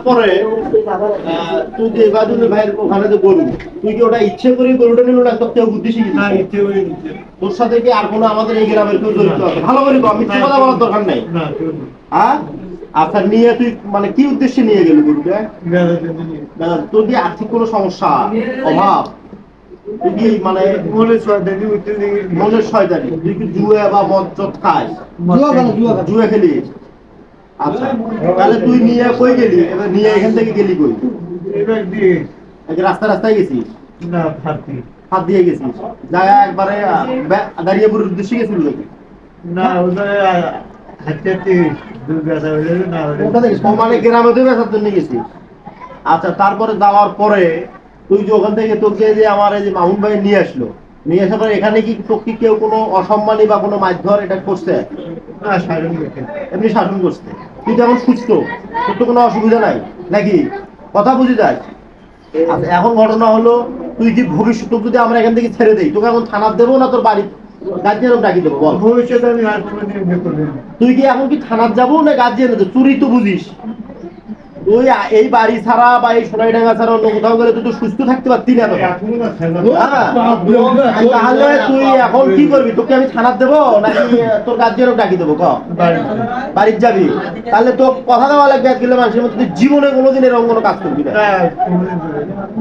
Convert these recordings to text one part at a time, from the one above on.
তারপরে তুই যে বাদুল ভাইয়ের ওখানে যে গরু, তুই কি ওটা ইচ্ছে করে গরুটা নিল না, তো কেউ বুদ্ধি শিখেছিস? না, ইচ্ছে করে নিচ্ছে। তোর সাথে কি আর কোনো আমাদের এই গ্রামের কেউ জড়িত আছে? ভালো করে কম, মিথ্যে কথা বলার দরকার নাই। না, কেউ না। হ্যাঁ, আচ্ছা নিয়ে তুই মানে কি উদ্দেশ্যে নিয়ে গেলি গরুটা? বেড়ার জন্য নিয়ে। তোর কি আর্থিক কোনো সমস্যা, অভাব? তুই কি মানে মনের শয়তানি উঠতে দিয়ে মনের শয়তানি? তুই কি জুয়া বা মদ খাস? জুয়া খেলিস? আচ্ছা, তাহলে তুই নিয়ে কই গেলি? এবার নিয়ে এখান থেকে গেলি কই? এবার দিয়ে রাস্তায় গেছিস? না ফাঁকি। হাত দিয়ে গেছিস? জায়গা একবারে দাঁড়িয়েপুরের উদ্দেশ্যে গেছিল নাকি? না ওদের হাঁটতে হাঁটতে দুর্গাটা হয়ে যাবে না হলে। ওটা দেখিস মানে গ্রামে তুই বেচার জন্য গেছিস। আচ্ছা, তারপরে যাওয়ার পরে তুই যে ওখান থেকে তোকে যে আমার এই যে মামুন ভাই নিয়ে আসলো, নিয়ে আসার পরে এখানে কি তোকে কেউ কোনো অসম্মানী বা কোনো মারধর এটা করছে? না সারণ গেছে। এমনি শাসন করছে। তুই তো এখন সুস্থ, তোর তো কোনো অসুবিধা নাই নাকি? কথা বুঝি যায়? আচ্ছা, এখন ঘটনা হলো তুই কি ভবিষ্যৎ যদি আমরা এখান থেকে ছেড়ে দেই, তোকে এখন থানার দেবো না তোর বাড়ি গার্জিয়ান ডাকি দেবো বল? ভবিষ্যতে আমি আর কোনো নিয়ে করবো না। তুই কি এখন কি থানার যাবো না গার্জিয়ান? চুরি তো বুঝিস তুই, এই বাড়ি ছাড়া বা এই সোনাইডাঙ্গা ছাড়া অন্য কোথাও গেলে তুই তো সুস্থ থাকতে পারতি না তো। এখনো না খেলা। তাহলে তুই এখন কি করবি? তোকে আমি থানার দেবো নাকি তোর গার্জিয়ানও ডাকি দেবো? ক বাড়ির যাবি? তাহলে তো কথা দেওয়া লাগবে আজকে মানুষের মধ্যে, তুই জীবনে কোনোদিন এরকম কোনো কাজ করবি না।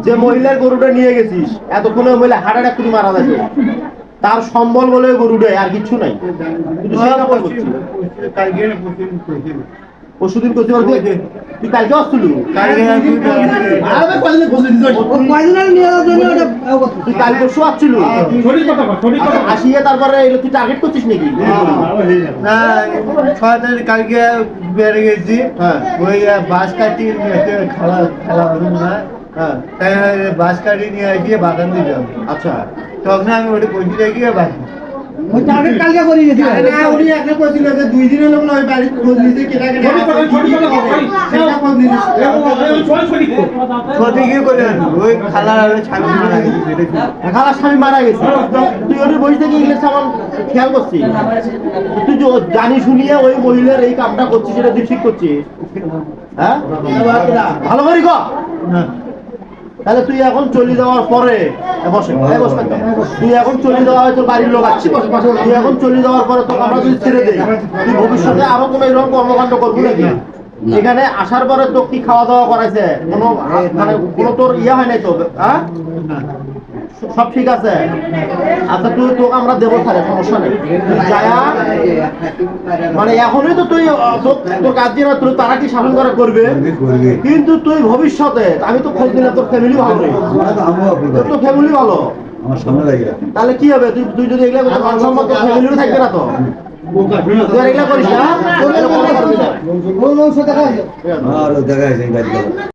যে মহিলার গরুটা নিয়ে গেছিস, এতক্ষণে মহিলা হার্ট অ্যাটাক করে মারা যাবে, তার সম্বল বলে গরুটাই, আর কিছু নাই। কিন্তু সেই কথা করছিস। পরশুদিন করতে পারবি? তুই কালকে আসছিলি? তুই কাল পরশু আসছিল? আসিয়ে তারপরে তুই টার্গেট করছিস নাকি? না 6 তারিখ কালকে বেড়ে গেছি। ওই বাস কাটি খেলা খেলা হলো না। তাই বাস কাটি নিয়ে আসিয়ে বাগান দিয়ে যাবো। আচ্ছা, তখন আমি ওটা পৌঁছে দেখি বাকি কালকে করে গেছি উনি একটা কইছিল যে 2 দিনের লোক নয় বাড়ি খোঁজ নিতে কেটা কেটা সেটা খোঁজ নিতে সত্যি কি করে ওই খালার স্বামী মারা গেছে সেটা কি? খালার স্বামী মারা গেছে, তুই ওর বই থেকে ইংলিশ সামান খেয়াল করছিস? তুই যে জানি শুনিয়ে ওই মহিলার এই কামটা করছিস, সেটা তুই ঠিক করছিস? হ্যাঁ, ভালো করে কর। না তাহলে তুই এখন চলে যাওয়ার পরে তুই এখন চলে যাওয়া হয়তো বাড়ির লোক আছে, তুই এখন চলে যাওয়ার পরে তো আমরা যদি ছেড়ে দেই, তুই ভবিষ্যতে আরো কোনো এরকম কর্মকাণ্ড করবি নাকি? এখানে আসার পরে তো কি খাওয়া দাওয়া করাইছে? কোনো মানে কোনো তোর ইয়ে হয় নাই তো? হ্যাঁ, সব ঠিক আছে? আচ্ছা, তুই তোকে আমরা দেবো, তাহলে সমস্যা নেই। তুই যায়া মানে এখনই তো তুই তোর গার্জিয়ান তোর তারা কি শাসন করা করবে, কিন্তু তুই ভবিষ্যতে আমি তো খোঁজ দিলাম তোর ফ্যামিলি ভালো নেই, তোর তো ফ্যামিলি ভালো, আমার সামনে লাগে তাহলে কি হবে? তুই যদি এগুলা করতে মান সম্মান, তোর ফ্যামিলিও থাকবে না তো। তুই আর এগুলা করিস না, আর দেখা